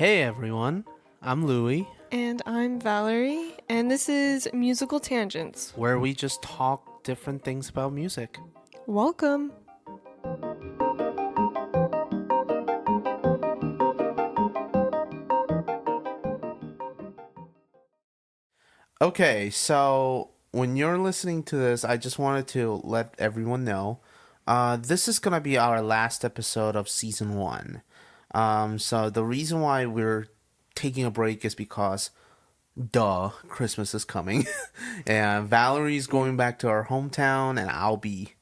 Hey everyone, I'm Louie, And I'm Valerie, and this is Musical Tangents. where we just talk different things about music. Welcome. Okay, so when you're listening to this, I just wanted to let everyone know this is going to be our last episode of season 1. So the reason why we're taking a break is because, Christmas is coming. And Valerie's going back to our hometown, and I'll be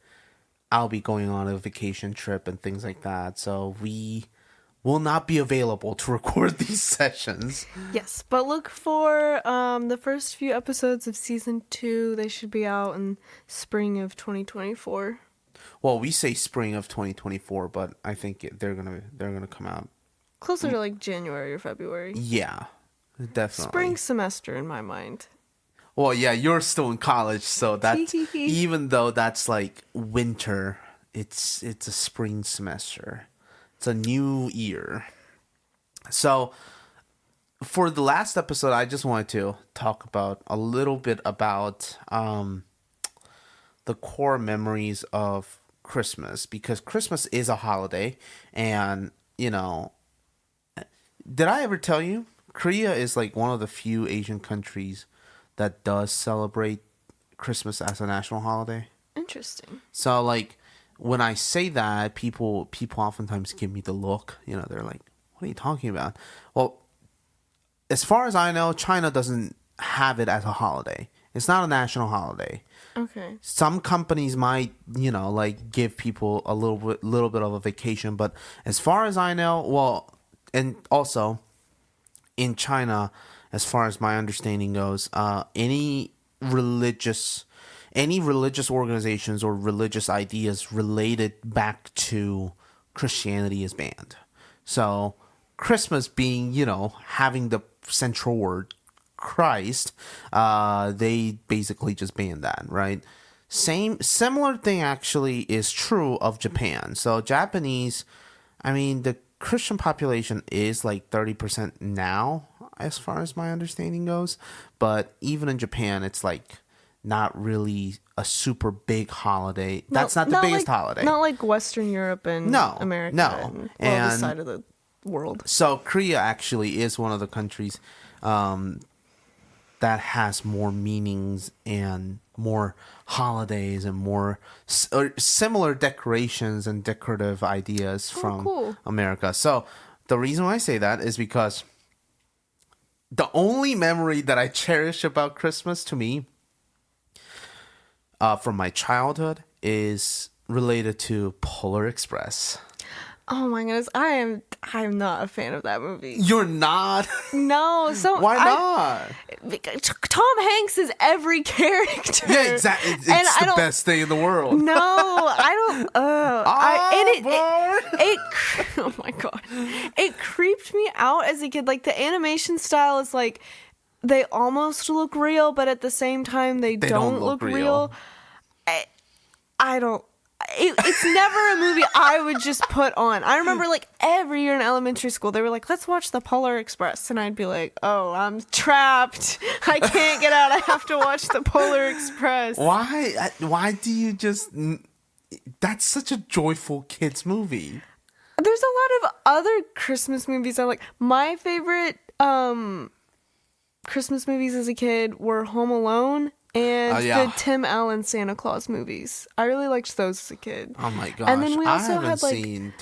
going on a vacation trip and things like that. So we will not be available to record these sessions. Yes, but look for the first few episodes of season 2. They should be out in spring of 2024. Well, we say spring of 2024, but I think they're gonna come out. Closer to like January or February. Yeah, definitely. Spring semester in my mind. Well, yeah, you're still in college, so that's even though that's like winter, it's a spring semester. It's a new year. So for the last episode, I just wanted to talk about a little bit about the core memories of Christmas, because Christmas is a holiday, and did I ever tell you Korea is like one of the few Asian countries that does celebrate Christmas as a national holiday. Interesting. So like when I say that, people oftentimes give me the look. They're like, "What are you talking about?" Well, as far as I know, China doesn't have it as a holiday. It's not a national holiday. Okay. Some companies might, like give people a little bit of a vacation, but as far as I know, well, and also in China, as far as my understanding goes, any religious organizations or religious ideas related back to Christianity is banned. So Christmas being, having the central word Christ, they basically just banned that, right? Similar thing actually is true of Japan. So Japanese, the Christian population is like 30% now, as far as my understanding goes. But even in Japan, it's like not really a super big holiday. That's not the biggest holiday. Not like Western Europe and America. No. And this side of the world. So Korea actually is one of the countries that has more meanings and more holidays and more similar decorations and decorative ideas from America. So the reason why I say that is because the only memory that I cherish about Christmas to me from my childhood is related to Polar Express. Oh my goodness, I am not a fan of that movie. You're not? No, so why not? Tom Hanks is every character. Yeah, exactly. It's the best thing in the world. No, I don't. Oh my god, it creeped me out as a kid. Like the animation style is like they almost look real, but at the same time they don't look real. I don't. It's never a movie I would just put on. I remember like every year in elementary school, they were like, "Let's watch the Polar Express." And I'd be like, "Oh, I'm trapped. I can't get out. I have to watch the Polar Express." Why do you just... That's such a joyful kids movie. There's a lot of other Christmas movies I like. My favorite Christmas movies as a kid were Home Alone and the Tim Allen Santa Claus movies. I really liked those as a kid. Oh my gosh. And then we also I haven't had seen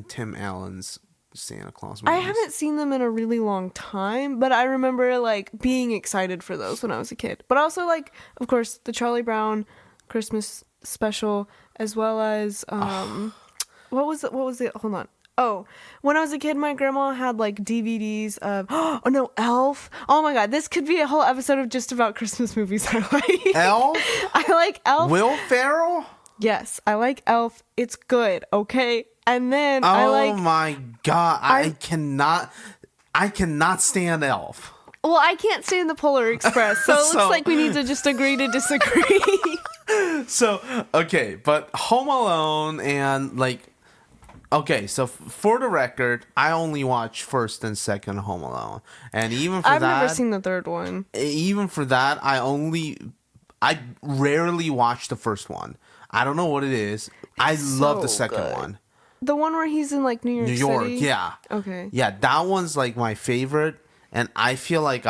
Tim Allen's Santa Claus movies. I haven't seen them in a really long time, but I remember like being excited for those when I was a kid. But also like, of course, the Charlie Brown Christmas special, as well as what was it? Hold on. Oh, when I was a kid, my grandma had like DVDs of Elf. Oh my god, this could be a whole episode of just about Christmas movies I like. Elf? I like Elf. Will Ferrell? Yes, I like Elf. It's good, okay? And then Oh my god, I cannot stand Elf. Well, I can't stand the Polar Express, so it looks like we need to just agree to disagree. So, okay, but Home Alone and like Okay, so for the record, I only watch first and second Home Alone, and even for I've that, never seen the third one. even for that, I rarely watch the first one. I don't know what it is. I love the second good. one. The one where he's in like New York New York, City? yeah. Okay. Yeah, that one's like my favorite, and I feel like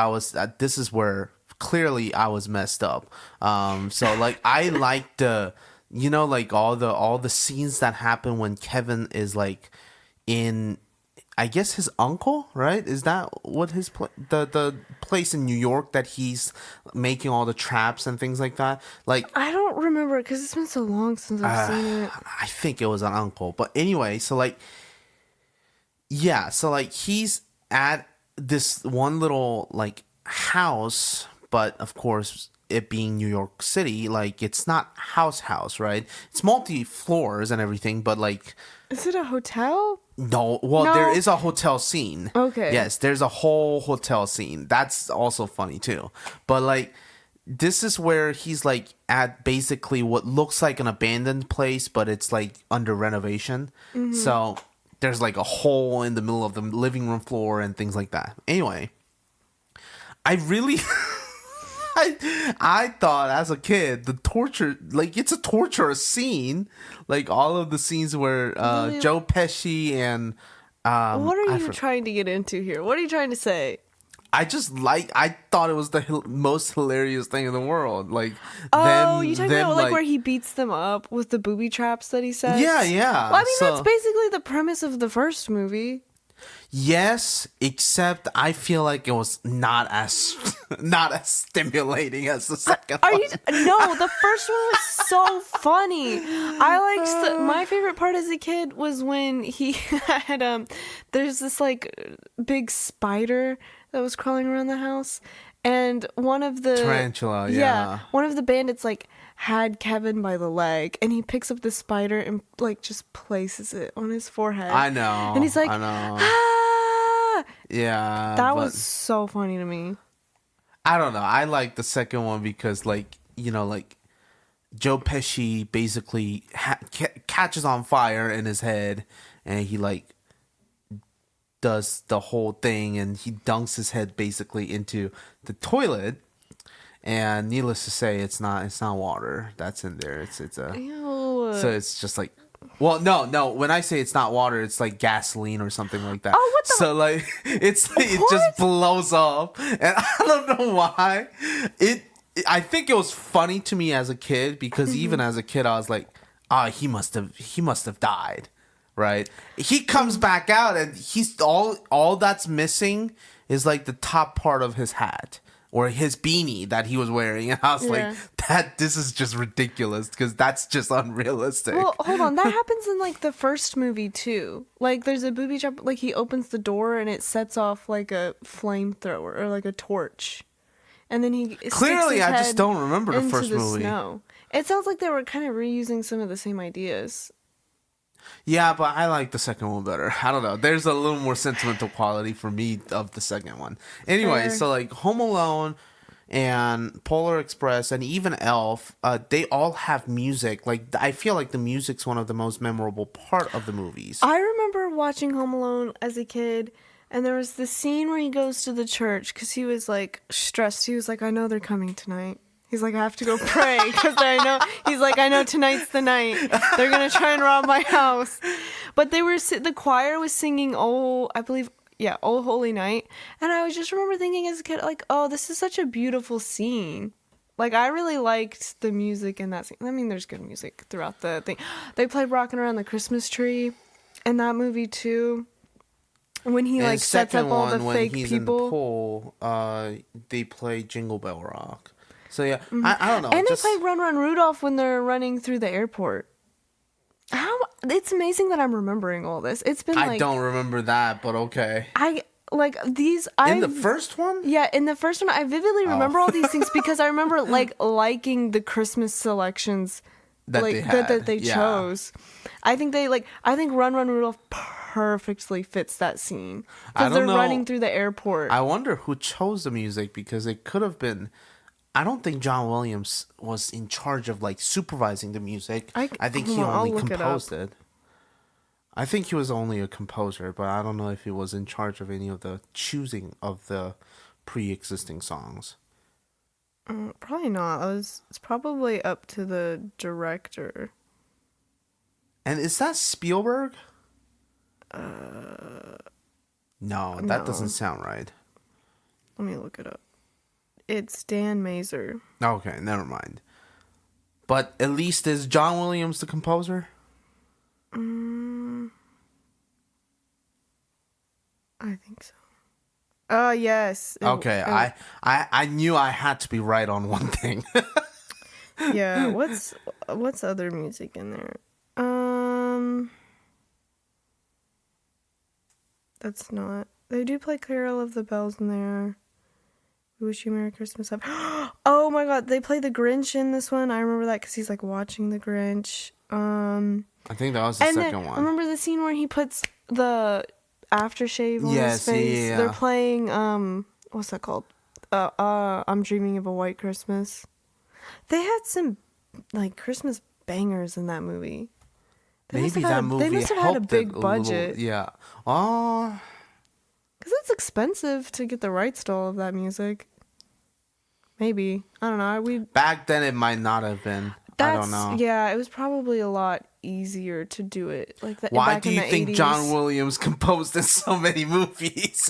this is where clearly I was messed up. So like I like the, like all the scenes that happen when Kevin is like in, I guess his uncle, right? Is that what his the place in New York that he's making all the traps and things like that? Like I don't remember because it's been so long since I've seen it. I think it was an uncle, but anyway, so like, yeah, so like he's at this one little like house, but of course it being New York City, like it's not house, right? It's multi floors and everything, but like, is it a hotel? no, well, there is a hotel scene. Okay. Yes, there's a whole hotel scene. That's also funny too. But like, this is where he's like at basically what looks like an abandoned place, but it's like under renovation. Mm-hmm. So there's like a hole in the middle of the living room floor and things like that. Anyway, I really... I thought as a kid the torture, like it's a torturous scene, like all of the scenes where Really? Joe Pesci and What are you trying to get into here? What are you trying to say? I thought it was the most hilarious thing in the world. Like, you talking about like where he beats them up with the booby traps that he sets? Yeah. Well, I mean that's basically the premise of the first movie. Yes, except I feel like it was not as stimulating as the second one. No, the first one was so funny. My favorite part as a kid was when he had there's this like big spider that was crawling around the house, and one of the tarantula, yeah. One of the bandits like had Kevin by the leg, and he picks up the spider and like just places it on his forehead. I know. And he's like, I know. Ah! Yeah. That was so funny to me. I don't know. I like the second one because like, like Joe Pesci basically catches on fire in his head, and he like does the whole thing, and he dunks his head basically into the toilet. And needless to say, it's not water that's in there. It's a Ew. So it's just like, well, no. When I say it's not water, it's like gasoline or something like that. Oh, what the? So like, it just blows up, and I don't know why. I think it was funny to me as a kid because even as a kid, I was like, he must have died, right? He comes back out, and he's all that's missing is like the top part of his hat. Or his beanie that he was wearing. And I was like, this is just ridiculous because that's just unrealistic. Well, hold on. That happens in like the first movie too. Like there's a booby trap, like he opens the door and it sets off like a flamethrower or like a torch. And then he clearly, I just don't remember the first movie. Snow. It sounds like they were kind of reusing some of the same ideas. Yeah, but I like the second one better. I don't know. There's a little more sentimental quality for me of the second one. Anyway, so like Home Alone and Polar Express and even Elf, they all have music. Like I feel like the music's one of the most memorable part of the movies. I remember watching Home Alone as a kid, and there was this scene where he goes to the church because he was like stressed. He was like, I know they're coming tonight. He's like, I have to go pray because I know tonight's the night. They're going to try and rob my house. But the choir was singing, Oh Holy Night. And I was just remember thinking as a kid, like, oh, this is such a beautiful scene. Like, I really liked the music in that scene. I mean, there's good music throughout the thing. They played Rockin' Around the Christmas Tree in that movie, too. When he, like, sets up all the fake people. When he's in the pool, they play Jingle Bell Rock. So yeah, I don't know. And they play Run Run Rudolph when they're running through the airport. It's amazing that I'm remembering all this. It's been I don't remember that, but okay. In the first one? Yeah, in the first one, I vividly remember all these things because I remember like liking the Christmas selections that they chose. I think Run Run Rudolph perfectly fits that scene because they're running through the airport. I wonder who chose the music because it could have been. I don't think John Williams was in charge of like supervising the music. I think he only composed it. I think he was only a composer, but I don't know if he was in charge of any of the choosing of the pre-existing songs. Probably not. It's probably up to the director. And is that Spielberg? No, that doesn't sound right. Let me look it up. It's Dan Mazer. Okay, never mind. But at least is John Williams the composer? I think so. Yes. Okay, I knew I had to be right on one thing. Yeah, what's other music in there? That's not. They do play Carol of the Bells in there. We Wish You Merry Christmas. Oh my God, they play the Grinch in this one. I remember that because he's like watching the Grinch. I think that was the second one. Remember the scene where he puts the aftershave on his face? Yeah. They're playing what's that called? I'm Dreaming of a White Christmas. They had some like Christmas bangers in that movie. They must have had a big budget. Yeah. Oh. Because it's expensive to get the rights to all of that music. Maybe. I don't know. Back then, it might not have been. I don't know. Yeah, it was probably a lot easier to do it. Like that. Why do you think 80s. John Williams composed in so many movies?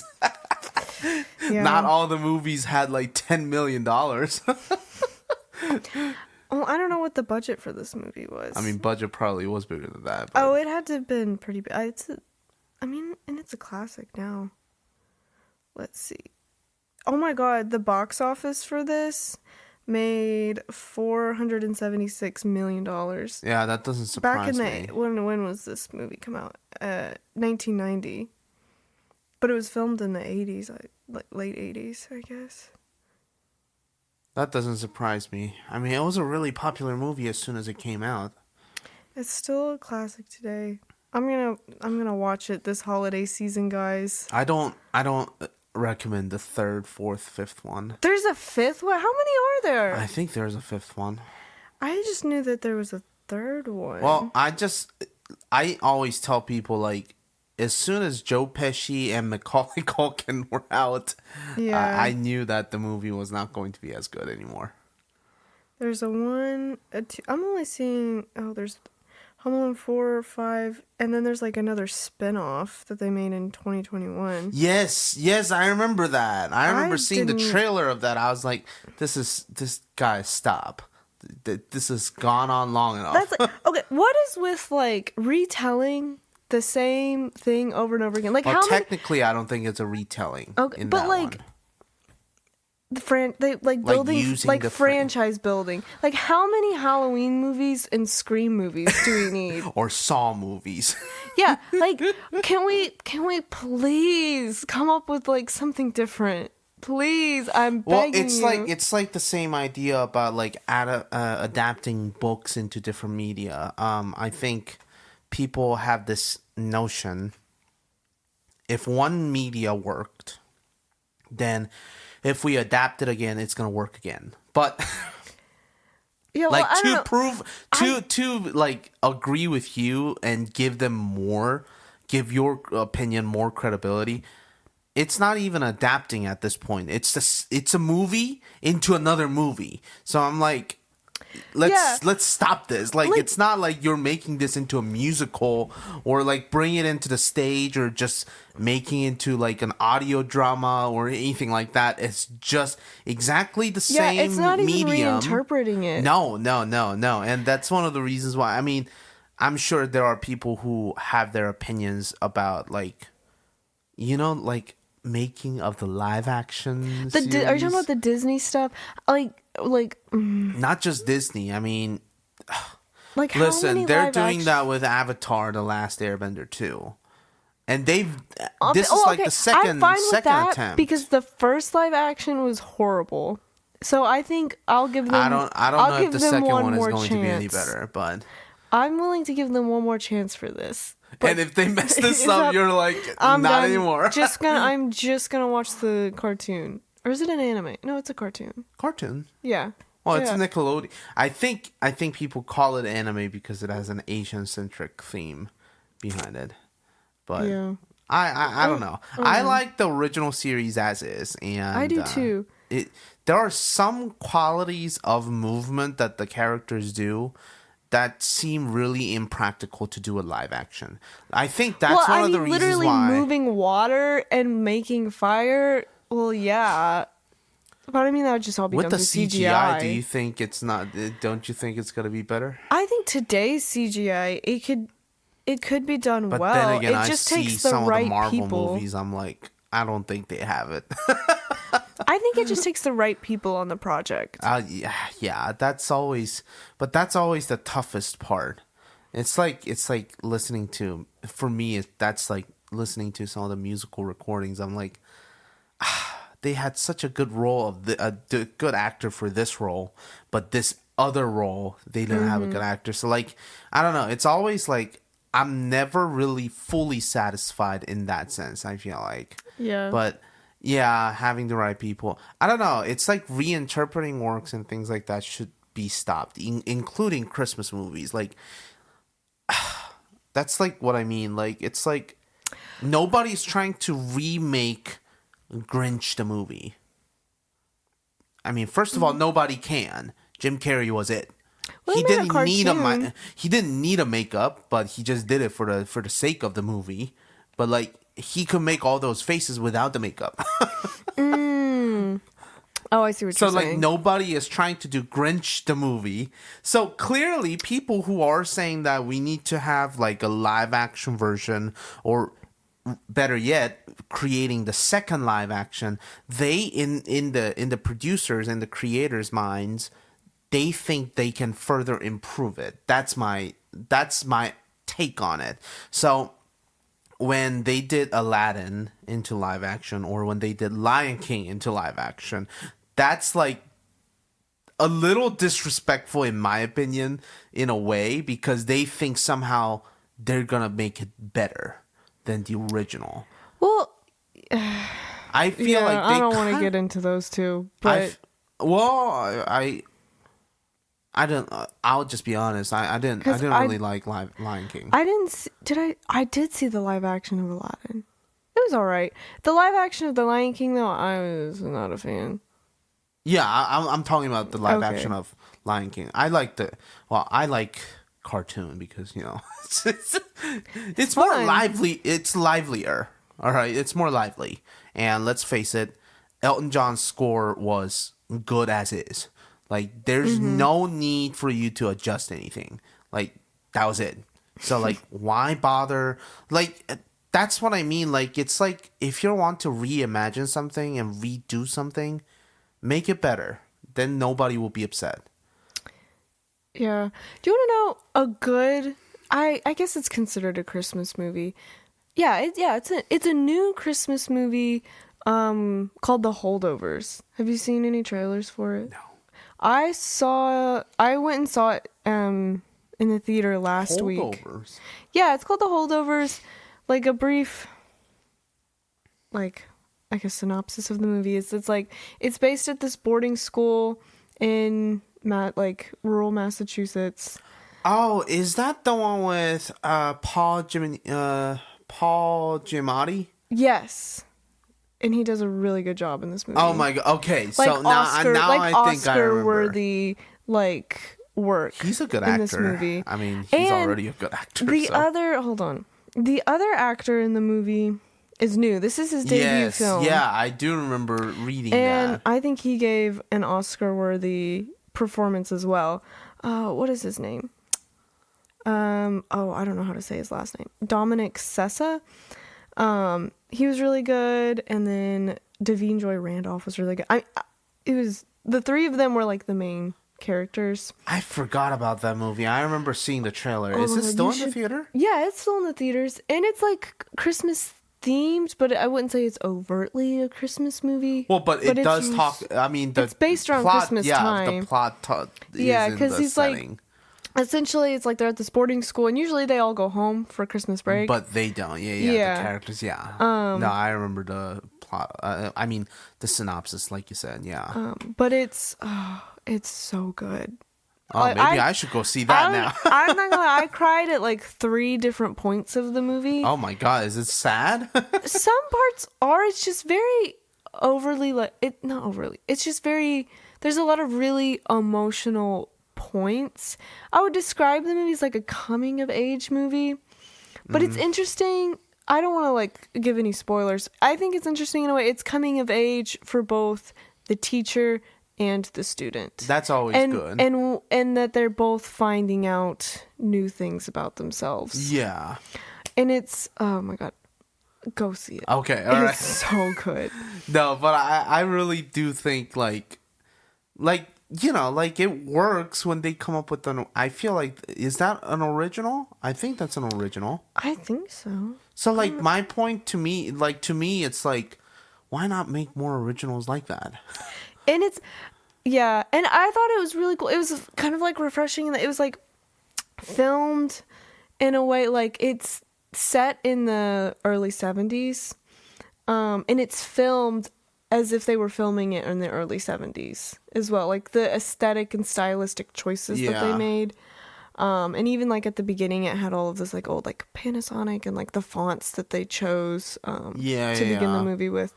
Yeah. Not all the movies had like $10 million. Oh, I don't know what the budget for this movie was. I mean, budget probably was bigger than that. But... Oh, it had to have been pretty big. And it's a classic now. Let's see. Oh my God, the box office for this made $476 million. Yeah, that doesn't surprise me. When was this movie come out? 1990. But it was filmed in the 80s, like late 80s, I guess. That doesn't surprise me. I mean, it was a really popular movie as soon as it came out. It's still a classic today. I'm gonna watch it this holiday season, guys. I don't recommend the third, fourth, fifth one. There's a fifth one? How many are there? I think there's a fifth one. I just knew that there was a third one. Well, I always tell people, like, as soon as Joe Pesci and Macaulay Culkin were out, I knew that the movie was not going to be as good anymore. There's a 1, a 2. I'm only seeing. There's Home Alone 4, 5, and then there's like another spinoff that they made in 2021. Yes, I remember that. I remember seeing the trailer of that. I was like, this guy, stop. This has gone on long enough. That's like, okay. What is with like retelling the same thing over and over again? Like, technically, I don't think it's a retelling. Okay, but like they like building like franchise building. Like, how many Halloween movies and Scream movies do we need? Or Saw movies? Yeah, like can we please come up with like something different? Please, I'm begging you. Well, it's like the same idea about like adapting books into different media. I think people have this notion: if one media worked, then if we adapt it again, it's gonna work again. But yeah, well, like to like agree with you and give your opinion more credibility. It's not even adapting at this point. It's a movie into another movie. So I'm like, let's stop this. Like, it's not like you're making this into a musical or like bring it into the stage or just making it into like an audio drama or anything like that. It's just exactly the same medium. Yeah, it's not even reinterpreting it. No. And that's one of the reasons why. I mean, I'm sure there are people who have their opinions about like, like making of the live action series. Are you talking about the Disney stuff? Like not just Disney. I mean, like, listen, they're doing that with Avatar: The Last Airbender too, and this is like the second attempt, because the first live action was horrible. So I think I'll give them. I don't know if the second one is going to be any better, but I'm willing to give them one more chance for this. But and if they mess this up, you're like, not anymore. I'm just gonna watch the cartoon. Or is it an anime? No, it's a cartoon. Cartoon? Yeah. Well, it's a Nickelodeon. I think people call it anime because it has an Asian-centric theme. behind it. But Yeah. I don't know. I like the original series as is, and I do too. There are some qualities of movement that the characters do that seem really impractical to do a live action. I think that's one of the reasons literally why moving water and making fire. Well, yeah, but I mean that would just all be with done the through CGI. Do you think it's not? Don't you think it's gonna be better? I think today's CGI it could be done But well. then again, it I just see takes the some right of the Marvel people. movies. I'm like, I don't think they have it. I think it just takes the right people on the project. Yeah, that's always the toughest part. It's like listening to, for me, that's like listening to some of the musical recordings. I'm like, they had such a good role of the good actor for this role, but this other role they didn't have a good actor. So like, I don't know. It's always like I'm never really fully satisfied in that sense. I feel like, Yeah. but yeah, having the right people. I don't know. It's like reinterpreting works and things like that should be stopped, including Christmas movies. Like, that's like what I mean. Like, it's like nobody's trying to remake Grinch the movie. I mean, first of all, nobody can. Jim Carrey was it. Well, He they made a didn't cartoon. he didn't need a makeup, but he just did it for the sake of the movie. But like, he could make all those faces without the makeup. Oh, I see what So you're saying. like, nobody is trying to do Grinch the movie. So clearly people who are saying that we need to have like a live action version, or better yet, creating the second live action, they in the producers and the creators' minds, they think they can further improve it. That's my take on it. So when they did Aladdin into live action, or when they did Lion King into live action, that's like a little disrespectful in my opinion, in a way, because they think somehow they're gonna make it better than the original. Well, I feel like they I don't want to get into those two, but I don't. I'll just be honest. I didn't really like Lion King. I didn't. I did see the live action of Aladdin. It was all right. The live action of the Lion King, though, I was not a fan. Yeah, I'm talking about the live Okay. action of Lion King. I like cartoon because, you know, it's more fun. lively. It's livelier. All right, it's more lively. And let's face it, Elton John's score was good as is. Like, there's no need for you to adjust anything. Like, that was it. So, like, why bother? Like, that's what I mean. Like, it's like, if you want to reimagine something and redo something, make it better. Then nobody will be upset. Yeah. Do you want to know a good? I guess it's considered a Christmas movie. Yeah. It's a new Christmas movie. Called The Holdovers. Have you seen any trailers for it? No. I went and saw it in the theater last week. Holdovers. Yeah, it's called The Holdovers. Like a brief, like, I guess, synopsis of the movie is it's based at this boarding school in rural Massachusetts. Oh, is that the one with Paul Giamatti? Yes. And he does a really good job in this movie. Oh my god. Okay, so Like now Oscar, I think I remember. Oscar-worthy work. He's a good in actor. this movie. I mean, he's And already a good actor. The so. other actor in the movie is new. This is his debut film. Yeah, I do remember reading And that. I think he gave an Oscar-worthy performance as well. What is his name? I don't know how to say his last name. Dominic Sessa. He was really good, and then Davine Joy Randolph was really good. It was the three of them were like the main characters. I forgot about that movie. I remember seeing the trailer. Oh Is my it God, still you in the should- theater? Yeah, it's still in the theaters, and it's like Christmas themed, but I wouldn't say it's overtly a Christmas movie. Well, but it does it's- talk. I mean, it's based around plot, Christmas yeah, time. The plot is Yeah, in because the he's setting. like, essentially, it's like they're at this boarding school, and usually they all go home for Christmas break. But they don't. Yeah. Yeah. The characters, yeah. No, I remember the plot. I mean, the synopsis, like you said, yeah. But it's so good. Oh, maybe I should go see that now. I'm not gonna lie, I cried at like 3 different points of the movie. Oh my god, is it sad? Some parts are. It's just very overly not overly. It's just very. There's a lot of really emotional points. I would describe the movie as like a coming of age movie, but it's interesting. I don't want to like give any spoilers. I think it's interesting in a way. It's coming of age for both the teacher and the student. That's always good. And that they're both finding out new things about themselves. Yeah. And it's, oh my god, go see it. Okay, all right. It's so good. No, but I really do think like you know, like it works when they come up with I feel like, is that an original? I think that's an original. I think so. So like my point to me, it's like, why not make more originals like that? And it's, yeah, and I thought it was really cool. It was kind of like refreshing that it was like filmed in a way, like it's set in the early 70s, and it's filmed as if they were filming it in the early 70s as well. Like the aesthetic and stylistic choices that they made. And even like at the beginning, it had all of this like old like Panasonic and like the fonts that they chose to begin the movie with.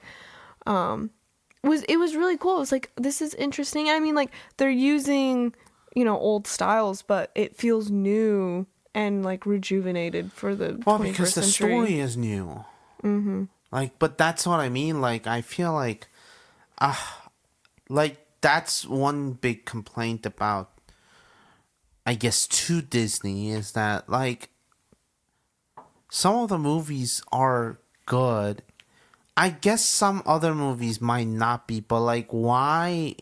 It was really cool. It was like, this is interesting. I mean, like they're using, you know, old styles, but it feels new and like rejuvenated for the 21st because the century. story is new. Mm-hmm. Like, but that's what I mean. Like, I feel like that's one big complaint about, I guess, to Disney, is that like some of the movies are good. I guess some other movies might not be, but like, why?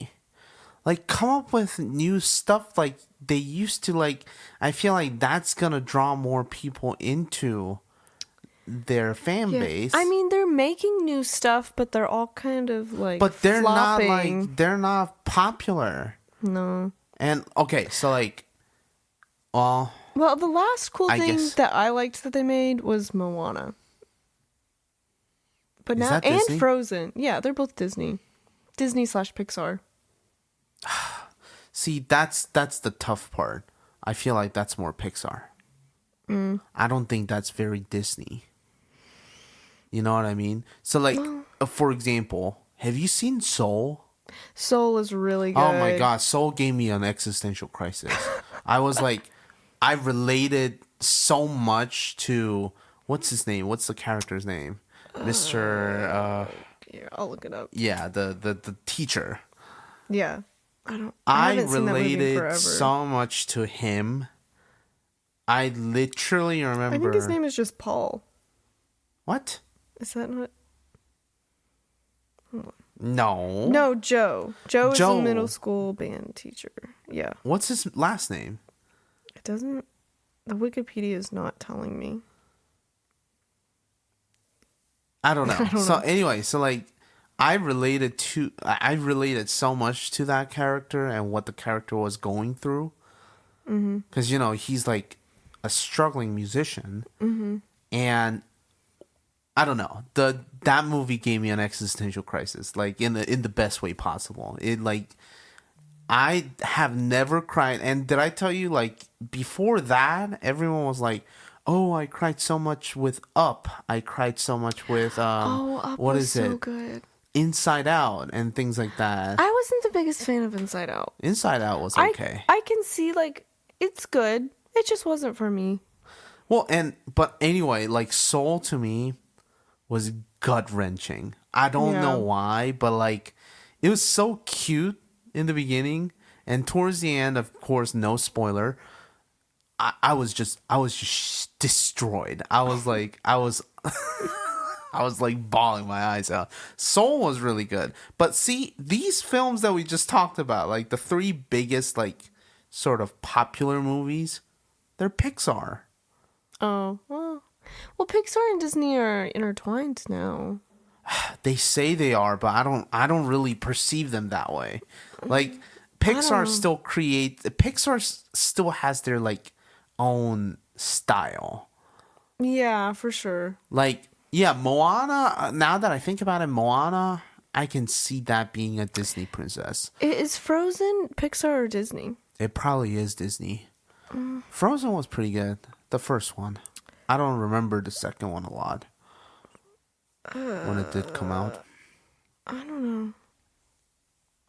Like, come up with new stuff like they used to. Like, I feel like that's gonna draw more people into their fan base. I mean, they're making new stuff, but they're all kind of like, but they're flopping. they're not popular. No. And okay, so like, well, the last cool thing that I liked that they made was Moana. But now, and Disney? Frozen. Yeah, they're both Disney. Disney/Pixar. See, that's the tough part. I feel like that's more Pixar. I don't think that's very Disney. You know what I mean? So like, for example, have you seen Soul? Soul is really good. Oh my god, Soul gave me an existential crisis. I was like, I related so much to, what's his name? What's the character's name? Mr. Here, I'll look it up. Yeah, the teacher. Yeah. I haven't seen that movie in related forever. so much to him. I literally remember. I think his name is just Paul. What? Is that not? No. No, Joe. Joe is a middle school band teacher. Yeah. What's his last name? It doesn't. The Wikipedia is not telling me. I don't know. I don't So know. anyway, so like, I related so much to that character and what the character was going through. Because you know, he's like a struggling musician, and I don't know, that movie gave me an existential crisis, like in the best way possible. It like, I have never cried, and did I tell you, like, before that, everyone was like, oh, I cried so much with Up. I cried so much with Up what was is so it? good. Inside Out and things like that. I wasn't the biggest fan of Inside Out. Inside Out was okay. I can see, like, it's good. It just wasn't for me. Well, but anyway, like, Soul to me was gut wrenching. I don't know why, but like, it was so cute in the beginning, and towards the end, of course, no spoiler, I was just destroyed. I was like bawling my eyes out. Soul was really good. But see, these films that we just talked about, like the 3 biggest, like, sort of popular movies, they're Pixar. Oh, well, Pixar and Disney are intertwined now. They say they are, but I don't really perceive them that way. Like, Pixar still has their, like, own style. Yeah, for sure. Like, yeah, Moana, now that I think about it, I can see that being a Disney princess. Is Frozen Pixar or Disney? It probably is Disney. Frozen was pretty good. The first one. I don't remember the second one a lot. When it did come out. I don't know.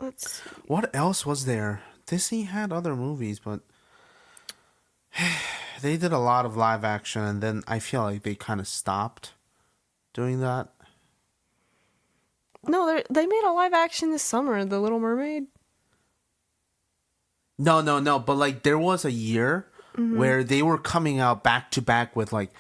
Let's see. What else was there? Disney had other movies, but they did a lot of live action, and then I feel like they kind of stopped doing that. No, they made a live action this summer, The Little Mermaid. No. But like, there was a year where they were coming out back to back with like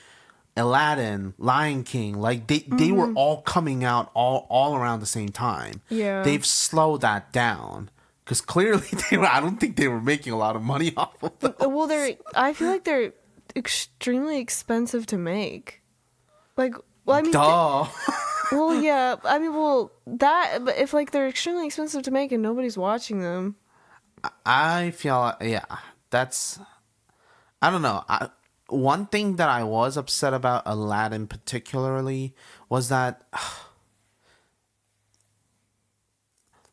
Aladdin, Lion King. Like they were all coming out all around the same time. Yeah, they've slowed that down because clearly I don't think they were making a lot of money off of them. Well, I feel like they're extremely expensive to make. Like, well, I mean, duh. Well, yeah, I mean, but if like they're extremely expensive to make and nobody's watching them. I feel, yeah, that's, I don't know. One thing that I was upset about Aladdin particularly was that,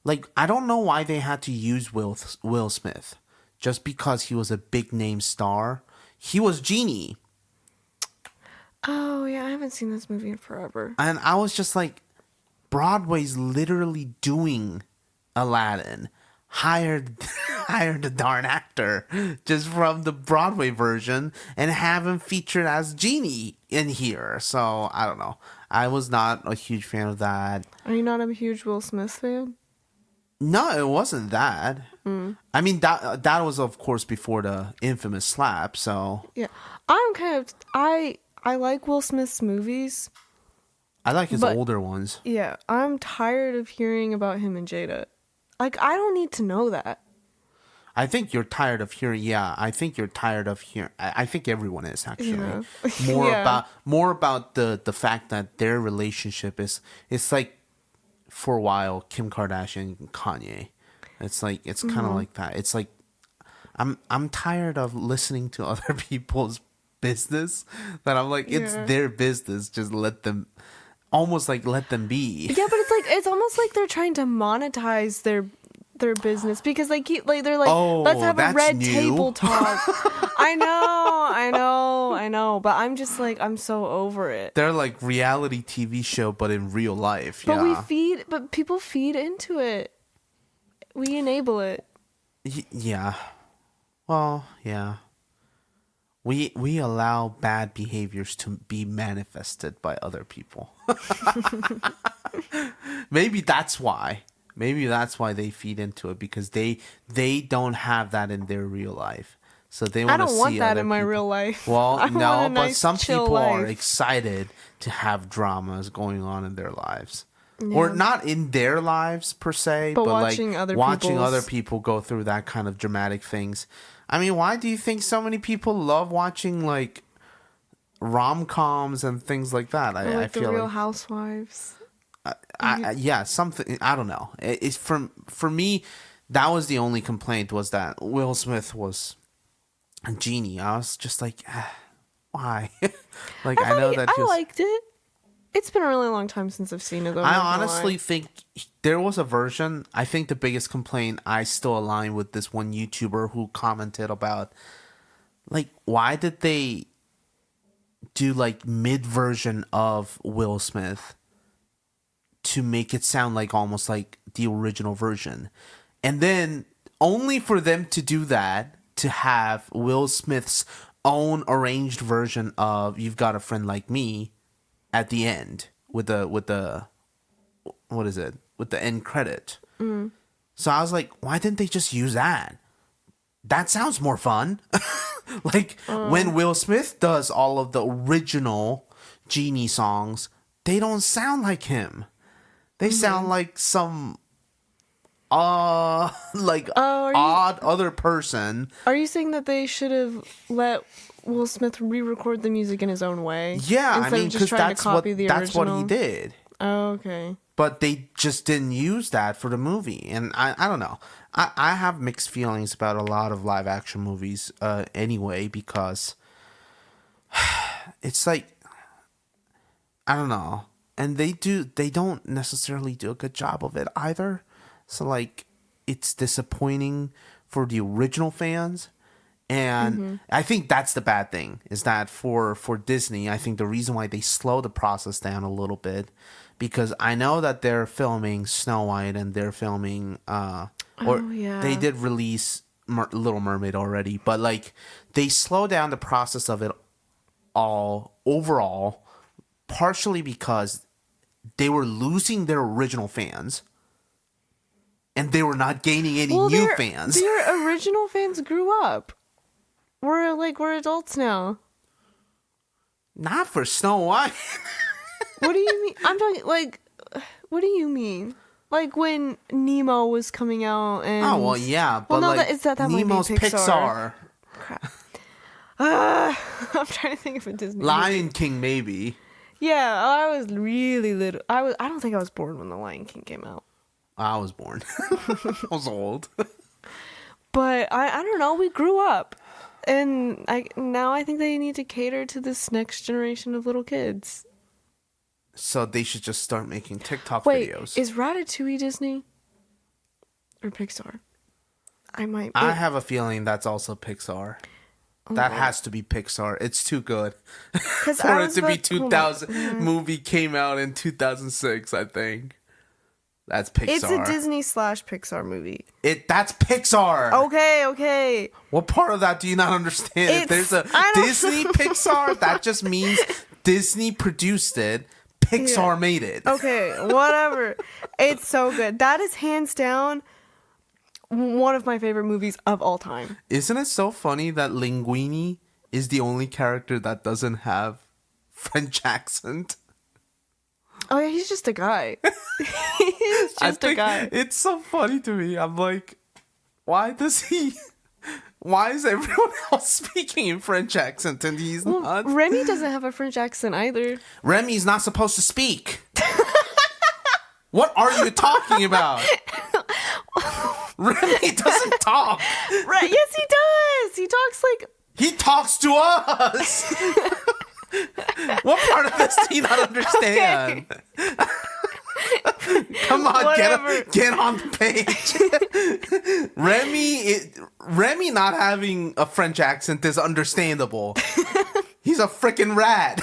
like, I don't know why they had to use Will Smith just because he was a big name star. He was Genie. Oh, yeah, I haven't seen this movie in forever. And I was just like, Broadway's literally doing Aladdin. Hired a darn actor just from the Broadway version and have him featured as Genie in here. So, I don't know. I was not a huge fan of that. Are you not a huge Will Smith fan? No, it wasn't that. I mean, that was, of course, before the infamous slap, so... Yeah. I like Will Smith's movies. I like his older ones. Yeah, I'm tired of hearing about him and Jada. Like, I don't need to know that. I think you're tired of hearing. Yeah, I think you're tired of hearing. I think everyone is actually more about the fact that their relationship is. It's like for a while Kim Kardashian and Kanye. It's like it's kind of like that. It's like I'm tired of listening to other people's business. That I'm like it's their business. Just let them. Almost like let them be. Yeah, but it's almost like they're trying to monetize their business because they're like, let's have a red table talk. I know, but I'm just like I'm so over it. They're like reality TV show, but in real life. But but people feed into it. We enable it. Yeah. Well, yeah. We allow bad behaviors to be manifested by other people. Maybe that's why. Maybe that's why they feed into it because they don't have that in their real life. So they want to see I don't want that in my people. real life. Well, no, nice, but some people life. are excited to have dramas going on in their lives. Yeah. Or not in their lives per se, but watching like watching other people go through that kind of dramatic things. I mean, why do you think so many people love watching like rom-coms and things like that? I feel the Real like, Housewives. Yeah, something. I don't know. It's for me. That was the only complaint was that Will Smith was a Genie. I was just like, why? Like I know that I liked it. It's been a really long time since I've seen it, though. I honestly think there was a version. I think the biggest complaint, I still align with this one YouTuber who commented about, like, why did they do, like, mid-version of Will Smith to make it sound like almost like the original version? And then only for them to do that, to have Will Smith's own arranged version of You've Got a Friend Like Me at the end with the what is it? With the end credit. So I was like, why didn't they just use that? That sounds more fun. Like when Will Smith does all of the original Genie songs, they don't sound like him. They sound like some odd other person. Are you saying that they should have let Will Smith re-record the music in his own way? Yeah, I mean, because that's what he did. Oh, okay. But they just didn't use that for the movie. And I don't know. I have mixed feelings about a lot of live action movies anyway, because it's like, I don't know. And they don't necessarily do a good job of it either. So like, it's disappointing for the original fans. And I think that's the bad thing, is that for Disney, I think the reason why they slow the process down a little bit, because I know that they're filming Snow White and they're filming they did release Little Mermaid already, but like they slow down the process of it all overall, partially because they were losing their original fans and they were not gaining any new fans. Their original fans grew up. We're adults now. Not for Snow White. What do you mean? I'm talking what do you mean? Like when Nemo was coming out and but that Nemo's might be Pixar. Crap. I'm trying to think of a Disney Lion King maybe. Yeah, I was really little. I don't think I was born when the Lion King came out. I was born. I was old. But I don't know, we grew up. And now I think they need to cater to this next generation of little kids. So they should just start making TikTok Wait, videos. is Ratatouille Disney or Pixar? I have a feeling that's also Pixar. That has to be Pixar. It's too good. For it to be 2000. Movie came out in 2006, I think. That's Pixar. It's a Disney/Pixar movie. That's Pixar. Okay. What part of that do you not understand? If there's a Disney Pixar, that just means Disney produced it. Pixar made it. Okay, whatever. It's so good. That is hands down one of my favorite movies of all time. Isn't it so funny that Linguini is the only character that doesn't have French accent? Oh yeah, he's just a guy. He's just a guy. It's so funny to me. I'm like, why is everyone else speaking in French accent and he's not? Remy doesn't have a French accent either. Remy's not supposed to speak. What are you talking about? Remy doesn't talk. Yes, he does. He talks like... He talks to us. What part of this do you not understand? Okay. Come on, get on the page. Remy not having a French accent is understandable. He's a freaking rat.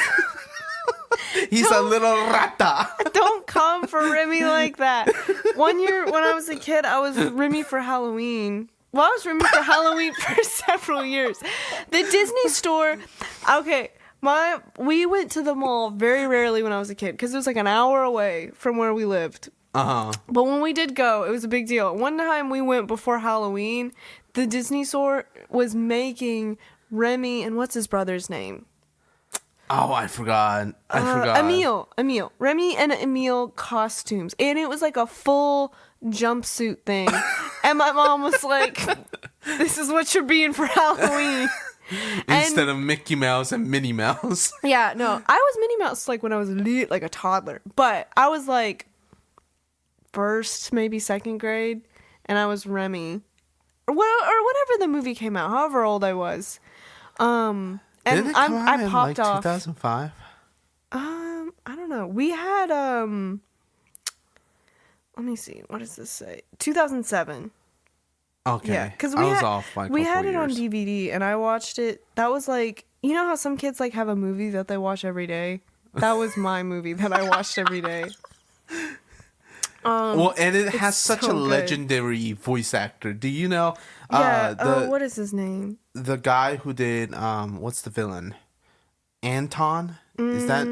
He's a little rata. Don't come for Remy like that. One year when I was a kid, I was Remy for Halloween. Well, I was Remy for Halloween for several years. The Disney store... Okay... We went to the mall very rarely when I was a kid because it was like an hour away from where we lived. Uh-huh. But when we did go, it was a big deal. One time we went before Halloween, the Disney store was making Remy and what's his brother's name? Oh, I forgot. Emile. Remy and Emile costumes. And it was like a full jumpsuit thing. And my mom was like, this is what you're being for Halloween. Instead of Mickey Mouse and Minnie Mouse. Yeah, no. I was Minnie Mouse like when I was like a toddler. But I was like first, maybe second grade. And I was Remy. Or whenever the movie came out. However old I was. And Did it come out I popped in like off. 2005? I don't know. We had let me see. What does this say? 2007. Okay. Yeah, because I was off by a couple we had it on years. DVD and I watched it. That was like, you know how some kids like have a movie that they watch every day? That was my movie that I watched every day. Well, and it has such so a good. legendary voice actor. Do you know? Yeah. What is his name? The guy who did what's the villain? Anton? Is that?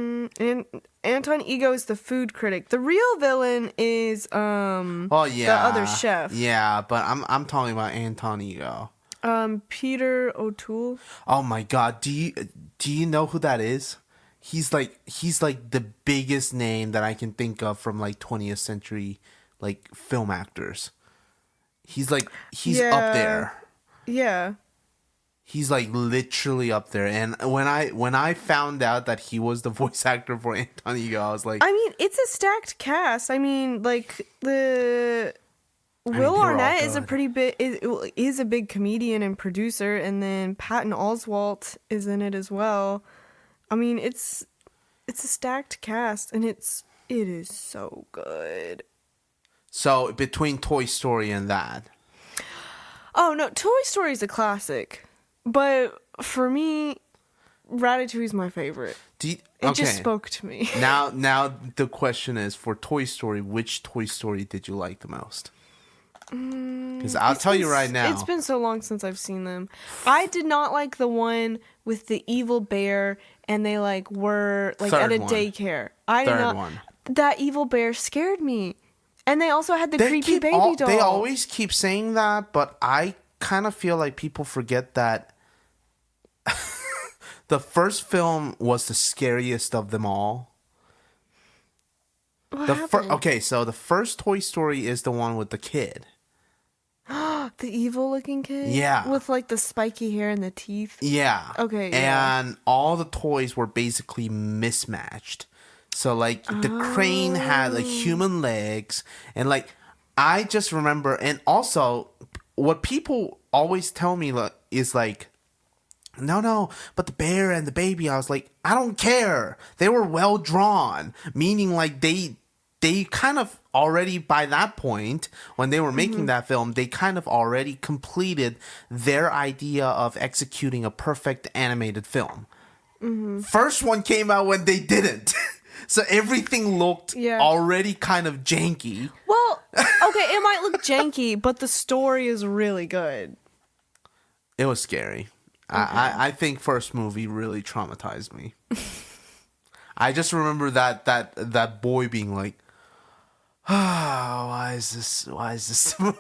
Anton Ego is the food critic. The real villain is Oh yeah. the other chef. Yeah, but I'm talking about Anton Ego. Peter O'Toole. Oh my god, do you know who that is? He's like the biggest name that I can think of from like 20th century like film actors. He's up there. Yeah. He's like literally up there. And when I found out that he was the voice actor for Anton Ego, I was like, I mean, it's a stacked cast. I mean, like Will Arnett is is a big comedian and producer, and then Patton Oswalt is in it as well. I mean, it's a stacked cast, and it is so good. So between Toy Story and that, Oh no, Toy Story is a classic, but for me, Ratatouille is my favorite. It just spoke to me. Now the question is, for Toy Story, which Toy Story did you like the most? Because I'll tell you right now, it's been so long since I've seen them. I did not like the one with the evil bear, and they were at a daycare. I did not. One. That evil bear scared me, and they also had the creepy baby doll. They always keep saying that, but I kind of feel like people forget that the first film was the scariest of them all. What happened? So the first Toy Story is the one with the kid. The evil-looking kid? Yeah. With, the spiky hair and the teeth? Yeah. Okay, yeah. And all the toys were basically mismatched. So, the crane had, human legs. And, I just remember... And also, what people always tell me is, no, but the bear and the baby, I was like, I don't care. They were well drawn. Meaning, they kind of already, by that point, when they were making that film, they kind of already completed their idea of executing a perfect animated film. First one came out when they didn't. So everything looked already kind of janky. Well, okay, it might look janky, but the story is really good. It was scary. Okay. I think first movie really traumatized me. I just remember that boy being like, oh, why is this movie?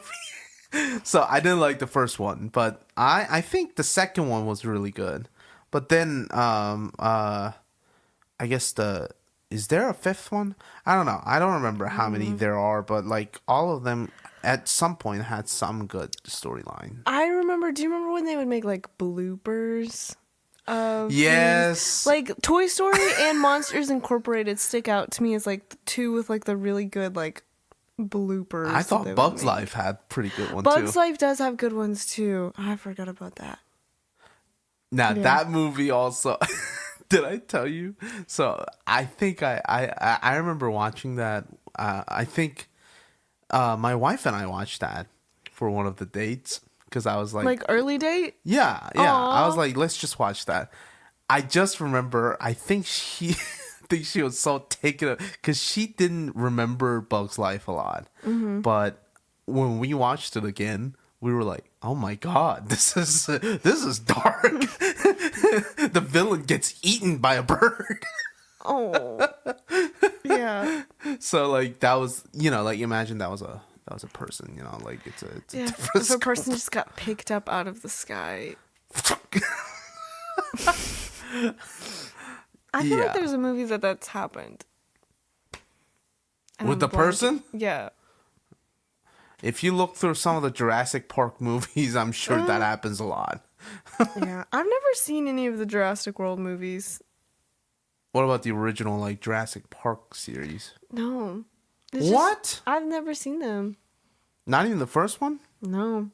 So I didn't like the first one, but I think the second one was really good. But then I guess is there a fifth one? I don't know. I don't remember how many there are, but all of them at some point had some good storyline. I remember. Do you remember when they would make bloopers? Yes. Toy Story and Monsters Incorporated stick out to me as the two with the really good bloopers. I thought Bugs Life had pretty good ones too. Bugs Life does have good ones too. I forgot about that. Now that movie also. Did I tell you? So I think I remember watching that. I think my wife and I watched that for one of the dates. Because I was early date? Yeah. Aww. I was like, let's just watch that. I just remember, I think she was so taken up because she didn't remember Bug's Life a lot. But when we watched it again, we were like, oh my God, this is dark. The villain gets eaten by a bird. Oh. Yeah. So that was, imagine that was a person, it's a if a person just got picked up out of the sky. I feel like there's a movie that's happened. With the person? Yeah. If you look through some of the Jurassic Park movies, I'm sure that happens a lot. Yeah. I've never seen any of the Jurassic World movies. What about the original Jurassic Park series? No. What? I've never seen them. Not even the first one? No.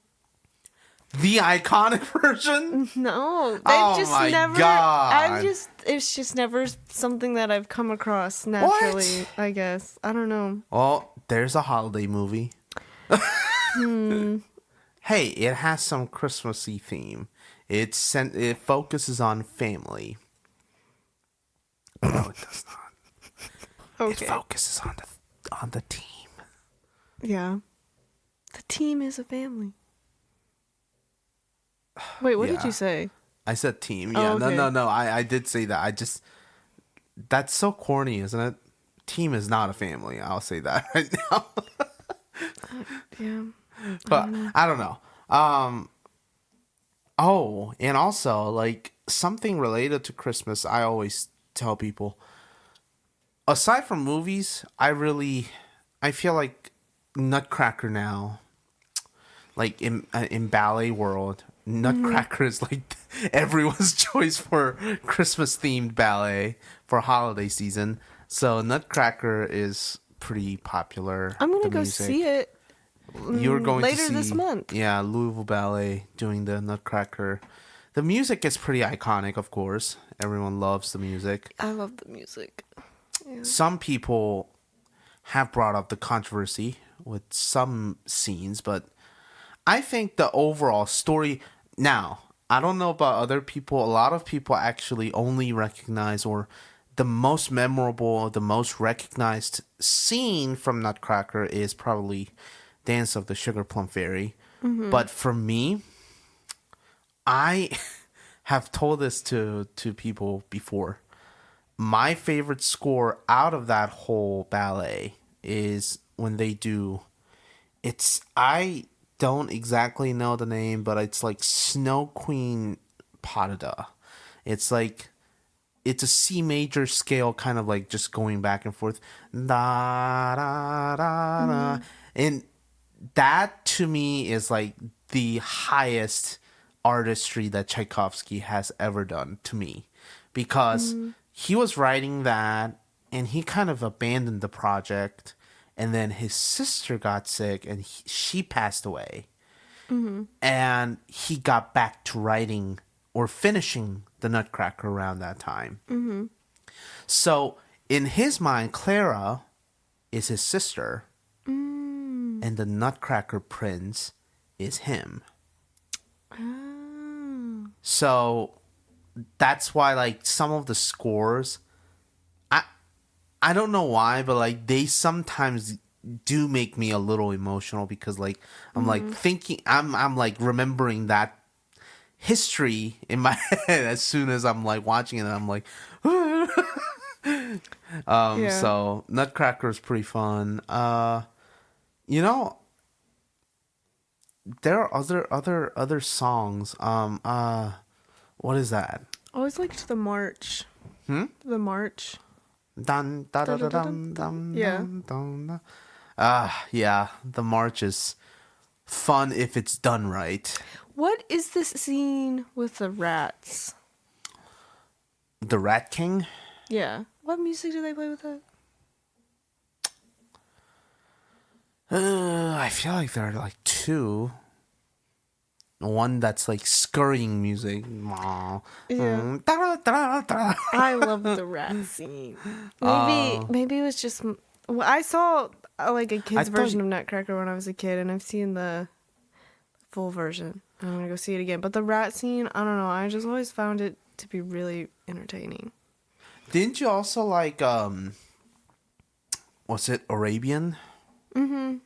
The iconic version? No. God. It's just never something that I've come across naturally, what? I guess. I don't know. Well, there's a holiday movie. Hey, it has some Christmassy theme. It focuses on family. No, it does not. Okay. It focuses on the team. Yeah. The team is a family. Wait, what did you say? I said team. Yeah, okay. No. I did say that. That's so corny, isn't it? Team is not a family. I'll say that right now. Yeah. But I don't know. Oh, and also something related to Christmas, I always tell people, aside from movies, I feel like Nutcracker now, in ballet world, Nutcracker is everyone's choice for Christmas themed ballet for holiday season. So Nutcracker is pretty popular. I'm gonna go see it. You're going later to see, this month. Yeah, Louisville Ballet doing the Nutcracker. The music is pretty iconic, of course. Everyone loves the music. I love the music. Yeah. Some people have brought up the controversy with some scenes, but I think the overall story now, I don't know about other people. A lot of people actually only recognize, or the most memorable, the most recognized scene from Nutcracker is probably Dance of the Sugar Plum Fairy. But for me, I have told this to people before. My favorite score out of that whole ballet is when they do, I don't exactly know the name, but it's like Snow Queen Parada. It's like, it's a C major scale, kind of like just going back and forth. Da, da, da, da. And that to me is like the highest artistry that Tchaikovsky has ever done to me, because he was writing that and he kind of abandoned the project, and then his sister got sick and she passed away, and he got back to writing or finishing the Nutcracker around that time. So in his mind, Clara is his sister, and the Nutcracker Prince is him. So that's why, like, some of the scores, I don't know why, but like they sometimes do make me a little emotional, because like I'm like thinking, I'm like remembering that history in my head as soon as I'm like watching it, and I'm like so Nutcracker is pretty fun. You know, there are other songs. What is that? I always liked the march. The march. Dun, da, da, da, dun, dun, Yeah. dun, dun, dun. Yeah, the march is fun if it's done right. What is this scene with the rats? The Rat King? Yeah. What music do they play with that? I feel like there are like two. One that's like scurrying music. Yeah. Da, da, da. I love the rat scene. Maybe it was just. Well, I saw like a kid's version of Nutcracker when I was a kid, and I've seen the full version. I'm gonna go see it again. But the rat scene, I don't know. I just always found it to be really entertaining. Didn't you also like was it Arabian? I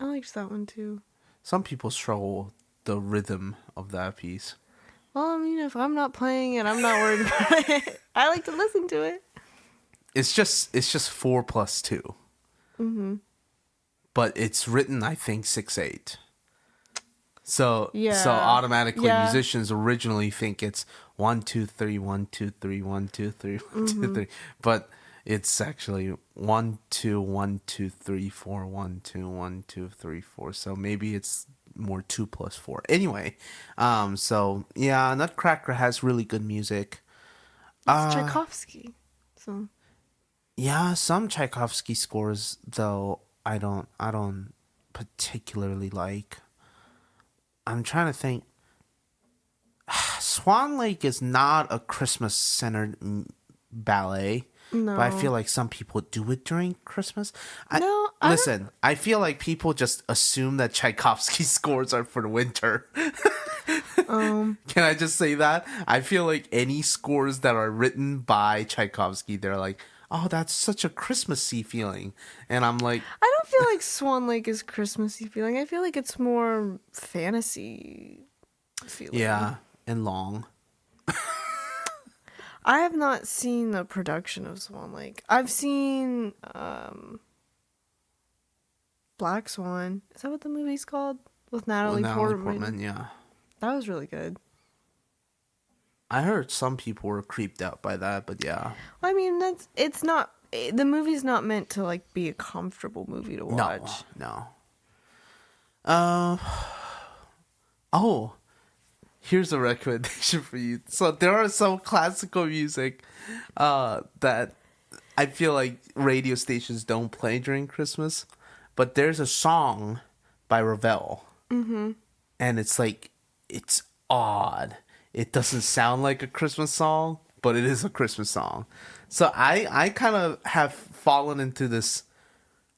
liked that one too. Some people struggle with the rhythm of that piece. Well, I mean, if I'm not playing it, I'm not worried about it. I like to listen to it. It's just 4+2. But it's written, I think, 6/8. So automatically musicians originally think it's 1 2 3 1 2 3 1 2 3 1 2 3, but it's actually 1 2 1 2 3 4 1 2 1 2 3 4. So maybe it's more 2+4. Anyway, so yeah, Nutcracker has really good music. It's Tchaikovsky, so yeah, some Tchaikovsky scores though I don't particularly like. I'm trying to think. Swan Lake is not a Christmas-centered ballet. no. But I feel like some people do it during Christmas. Listen, I feel like people just assume that Tchaikovsky scores are for the winter. Can I just say that? I feel like any scores that are written by Tchaikovsky, they're like, oh, that's such a Christmassy feeling. And I'm like, I don't feel like Swan Lake is Christmassy feeling. I feel like it's more fantasy feeling. yeah, and long. I have not seen the production of Swan Lake. I've seen Black Swan. Is that what the movie's called? With Natalie Portman. Yeah. That was really good. I heard some people were creeped out by that, but yeah. Well, I mean, the movie's not meant to like be a comfortable movie to watch. No. Oh, here's a recommendation for you. So there are some classical music that I feel like radio stations don't play during Christmas, but there's a song by Ravel, and it's like, it's odd. It doesn't sound like a Christmas song, but it is a Christmas song. So I kind of have fallen into this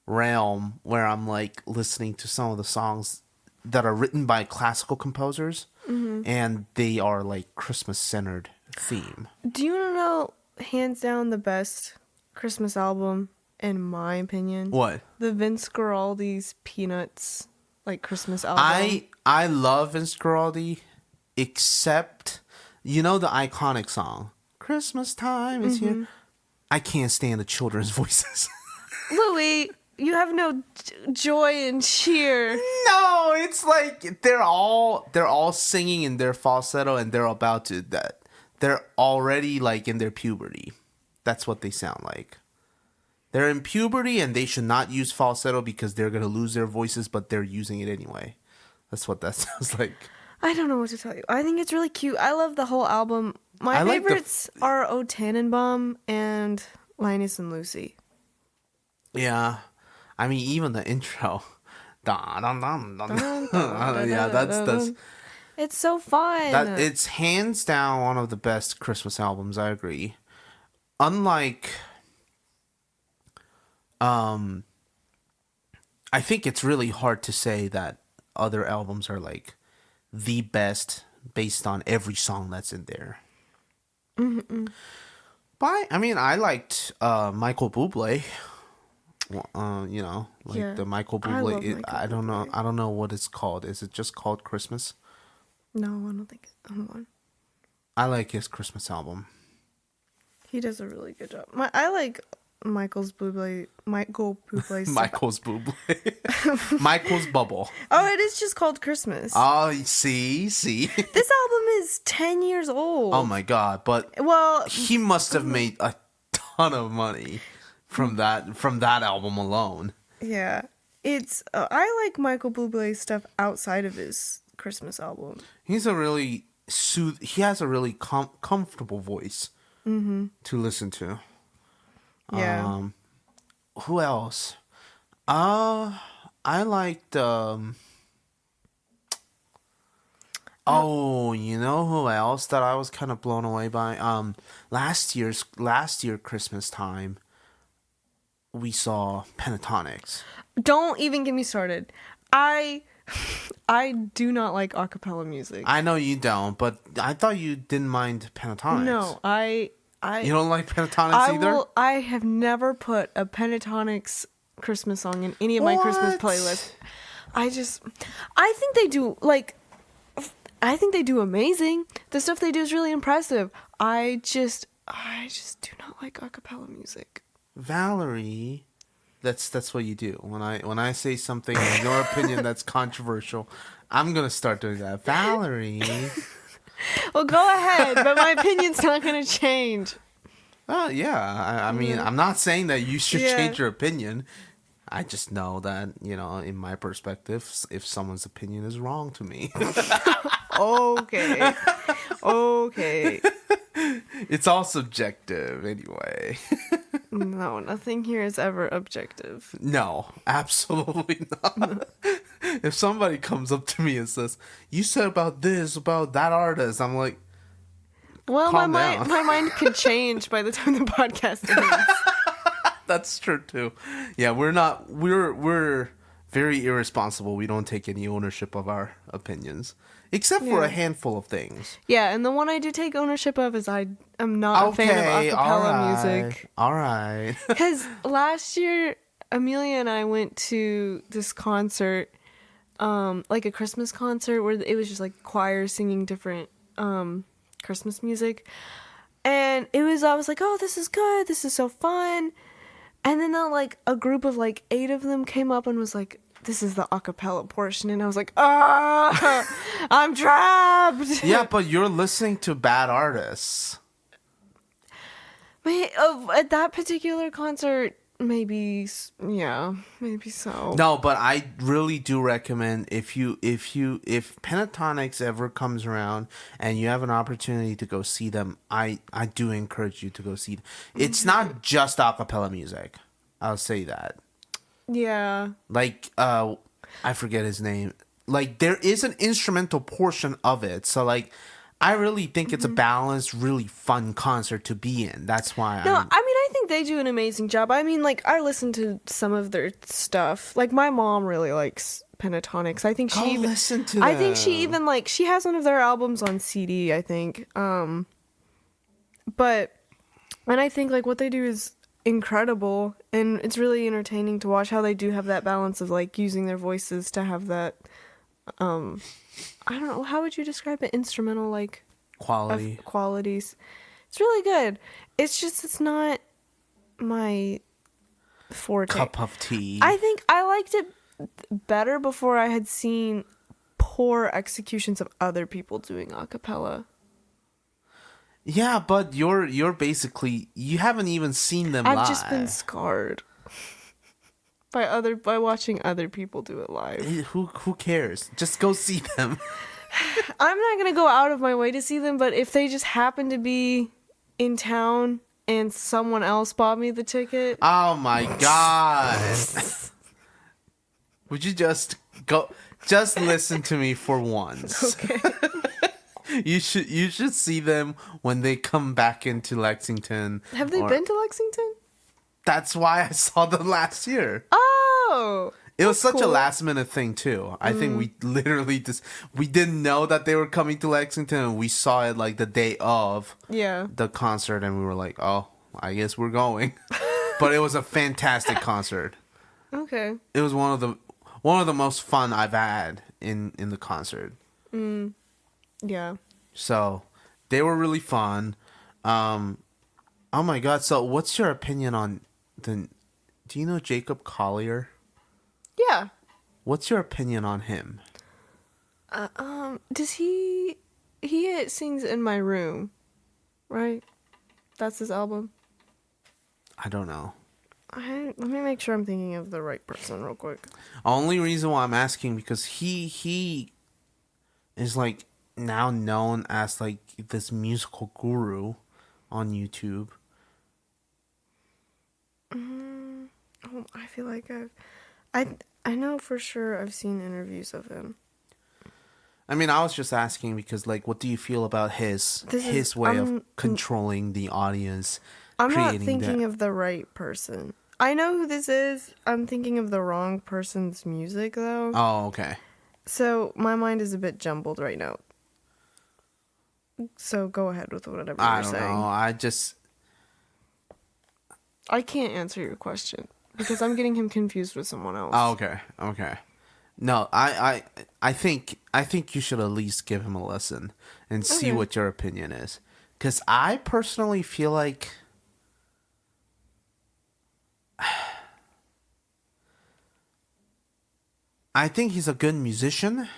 realm where I'm like listening to some of the songs that are written by classical composers, and they are like Christmas centered theme. Do you want to know, hands down, the best Christmas album, in my opinion? What? The Vince Guaraldi's Peanuts, like, Christmas album. I love Vince Guaraldi, except, you know, the iconic song, Christmas Time is Here. I can't stand the children's voices. Loui, you have no joy and cheer. No, it's like they're all singing in their falsetto, and they're already like in their puberty. That's what they sound like. They're in puberty, and they should not use falsetto because they're gonna lose their voices, but they're using it anyway. That's what that sounds like. I don't know what to tell you. I think it's really cute. I love the whole album. My favorites are O Tannenbaum and Linus and Lucy. Yeah, I mean, even the intro. Yeah, that's It's so fun. it's hands down one of the best Christmas albums. I agree. Unlike, I think it's really hard to say that other albums are like the best based on every song that's in there. But I mean, I liked Michael Bublé. You know, like the Michael Bublé. I don't know what it's called. Is it just called Christmas? No, I don't think. Hold on. I like his Christmas album. He does a really good job. I like Michael Bublé's Michael's Bublé. Michael's Bubble. Oh, it is just called Christmas. Oh, see. This album is 10 years old. Oh my god! But he must have made a ton of money from that album alone. Yeah, it's. I like Michael Bublé's stuff outside of his Christmas album. He has a really comfortable voice to listen to. Yeah. Who else? I liked. Oh, you know who else that I was kind of blown away by? Last year Christmas time, we saw Pentatonics. Don't even get me started. I do not like a cappella music. I know you don't, but I thought you didn't mind Pentatonics. No, You don't like Pentatonics either? I have never put a Pentatonics Christmas song in any of my Christmas playlists. I think they do, I think they do amazing. The stuff they do is really impressive. I just do not like a cappella music. Valerie, that's what you do. When I say something in your opinion that's controversial, I'm gonna start doing that. Valerie. Well, go ahead, but my opinion's not gonna change. Yeah. I mean, I'm not saying that you should change your opinion. I just know that, you know, in my perspective, if someone's opinion is wrong to me. Okay. It's all subjective anyway. No, nothing here is ever objective. No, absolutely not. If somebody comes up to me and says, "You said about that artist," I'm like, well, calm my down. my mind could change by the time the podcast ends. That's true too. Yeah, we're very irresponsible. We don't take any ownership of our opinions, except for a handful of things. Yeah, and the one I do take ownership of is I am not a fan of acapella music. All right. Because last year, Amelia and I went to this concert, like a Christmas concert where it was just like choir singing different Christmas music, and I was like, oh, this is good, this is so fun. And then a group of 8 of them came up and was like, this is the acapella portion, and I was like, I'm trapped. Yeah, but you're listening to bad artists. At that particular concert, maybe so. No, but I really do recommend if Pentatonics ever comes around and you have an opportunity to go see them, I do encourage you to go see them. It's not just a cappella music. I'll say that. Yeah. I forget his name. There is an instrumental portion of it. So I really think it's a balanced, really fun concert to be in. That's why I think they do an amazing job. I mean, I listen to some of their stuff. My mom really likes Pentatonix. I think Go listen to I think she them. even like she has one of their albums on CD, I think. But and I think like what they do is incredible, and it's really entertaining to watch how they do have that balance of like using their voices to have that I don't know, how would you describe it? Instrumental like qualities. It's really good. It's just it's not my forte. Cup of tea. I think I liked it better before I had seen poor executions of other people doing a cappella. Yeah, but you're basically you haven't even seen them live. I've just been scarred by watching other people do it live. Who cares? Just go see them. I'm not gonna go out of my way to see them, but if they just happen to be in town and someone else bought me the ticket, Oh my god. Would you just listen to me for once? okay. You should see them when they come back into Lexington. Have they been to Lexington? That's why I saw them last year. Oh, It was such a cool. last minute thing too. I think we literally we didn't know that they were coming to Lexington, and we saw it like the day of the concert, and we were like, "Oh, I guess we're going." But it was a fantastic concert. Okay. It was one of the most fun I've had in the concert. Yeah. So they were really fun. Oh my god! So what's your opinion on the? Do you know Jacob Collier? Yeah. What's your opinion on him? Does he sings In My Room, right? That's his album. I don't know. Let me make sure I'm thinking of the right person real quick. Only reason why I'm asking because he is like now known as like this musical guru on YouTube. Oh, I feel like I know for sure I've seen interviews of him. I mean, I was just asking because, like, what do you feel about his way of controlling the audience? I'm not thinking of the right person. I know who this is. I'm thinking of the wrong person's music, though. Oh, okay. So my mind is a bit jumbled right now. So go ahead with whatever you're saying. I don't know. I can't answer your question because I'm getting him confused with someone else. Oh, okay. No, I think you should at least give him a listen and see what your opinion is. Because I personally feel like I think he's a good musician.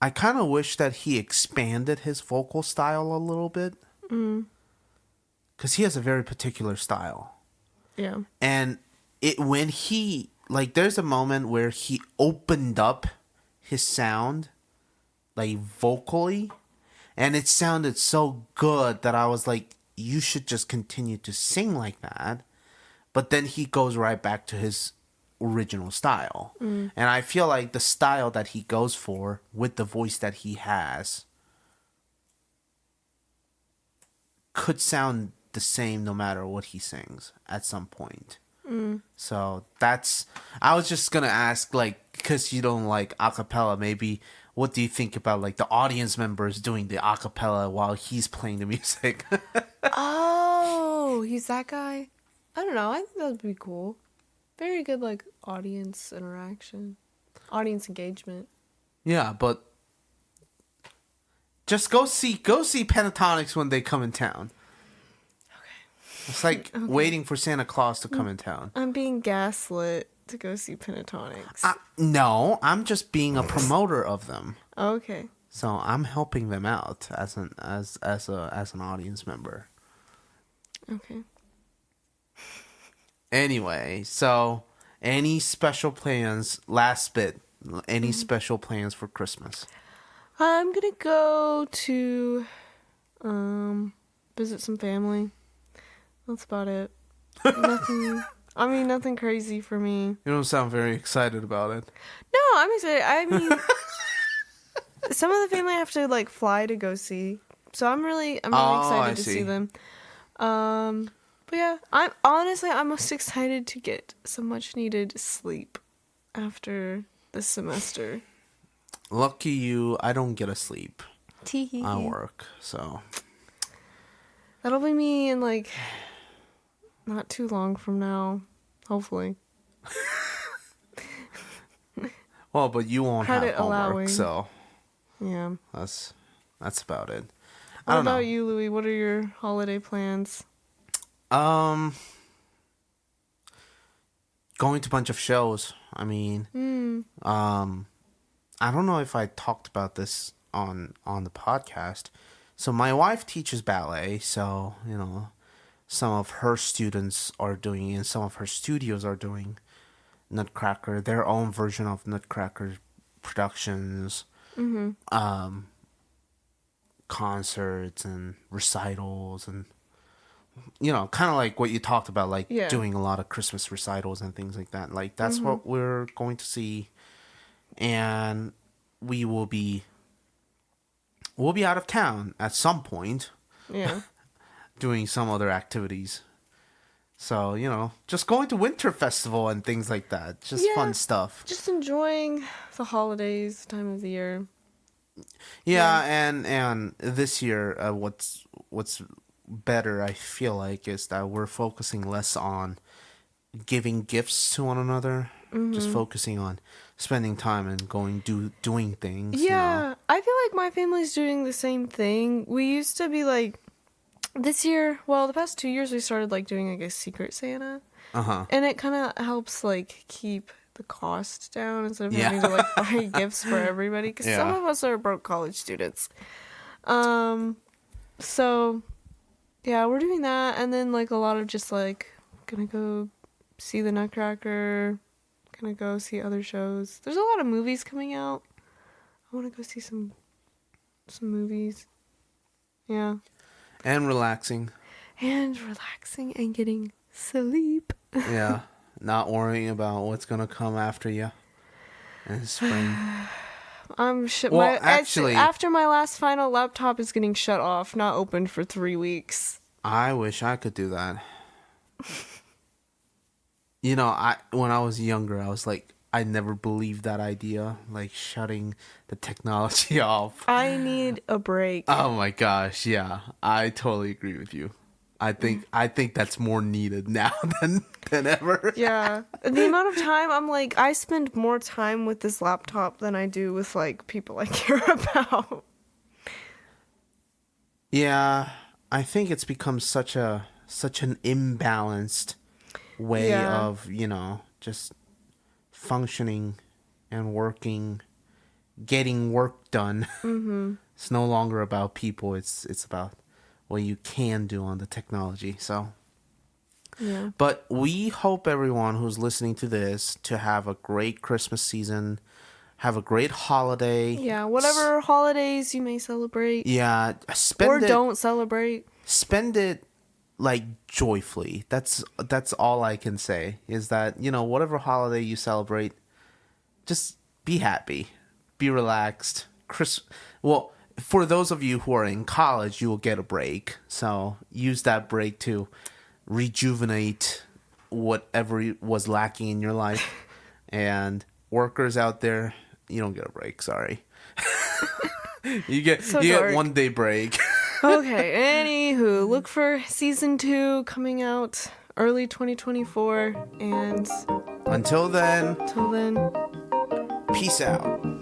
I kind of wish that he expanded his vocal style a little bit. Because he has a very particular style. Yeah. And when he, like, there's a moment where he opened up his sound, like, vocally. And it sounded so good that I was like, you should just continue to sing like that. But then he goes right back to his original style. And I feel like the style that he goes for with the voice that he has could sound the same no matter what he sings at some point. So I was just gonna ask, like, because you don't like acapella, maybe what do you think about like the audience members doing the acapella while he's playing the music? Oh, he's that guy? I don't know. I think that would be cool. Very good, like, audience interaction. Audience engagement. Yeah, but just go see Pentatonix when they come in town. Okay. It's like waiting for Santa Claus to come in town. I'm being gaslit to go see Pentatonix. No, I'm just being a promoter of them. Okay. So I'm helping them out as an audience member. Okay. Anyway, so any special plans? Last bit. Any special plans for Christmas? I'm gonna go to visit some family. That's about it. Nothing crazy for me. You don't sound very excited about it. No, I'm excited. I mean, some of the family I have to like fly to go see, so I'm really excited to see them. But yeah, I'm most excited to get some much needed sleep after this semester. Lucky you, I don't get to sleep. Tee-hee. I work, so. That'll be me in, like, not too long from now. Hopefully. Well, but you won't Credit have homework, allowing. so. Yeah. That's about it. What about you, Loui? What are your holiday plans? Going to a bunch of shows. I mean, I don't know if I talked about this on the podcast. So my wife teaches ballet, so some of her students are doing, and some of her studios are doing Nutcracker, their own version of Nutcracker productions, concerts and recitals, and kind of like what you talked about, like doing a lot of Christmas recitals and things like that. Like that's what we're going to see, and we'll be out of town at some point. Yeah. Doing some other activities. So, just going to Winter Festival and things like that. Just fun stuff. Just enjoying the holidays, time of the year. Yeah. and this year, what's better, I feel like, is that we're focusing less on giving gifts to one another. Just focusing on spending time and doing things. Yeah, I feel like my family's doing the same thing. We used to be like, this year, well, the past 2 years, we started like doing like a Secret Santa. And it kind of helps like keep the cost down instead of having to like buy gifts for everybody. Because some of us are broke college students. So, yeah, we're doing that. And then like a lot of just like, gonna go see the Nutcracker. Gonna go see other shows. There's a lot of movies coming out. I want to go see some movies. Yeah. And relaxing. And getting sleep. Yeah. Not worrying about what's going to come after you in spring. Well, actually, after my last final laptop is getting shut off, not opened for 3 weeks. I wish I could do that. When I was younger, I was like, I never believed that idea, like shutting the technology off. I need a break. Oh my gosh, yeah. I totally agree with you. I think that's more needed now than ever. Yeah. The amount of time, I'm like, I spend more time with this laptop than I do with like people I care about. Yeah, I think it's become such an imbalanced way of, just functioning and working, getting work done. It's no longer about people. It's about what you can do on the technology. So, yeah. But we hope everyone who's listening to this to have a great Christmas season, have a great holiday. Yeah, whatever holidays you may celebrate. Yeah, don't celebrate. Spend it like joyfully. That's all I can say, is that whatever holiday you celebrate, just be happy, be relaxed. Well, for those of you who are in college, you will get a break, so use that break to rejuvenate whatever was lacking in your life. And workers out there, you don't get a break, sorry. you get 1 day break. Okay, anywho, look for season 2 coming out early 2024, and until then, peace out.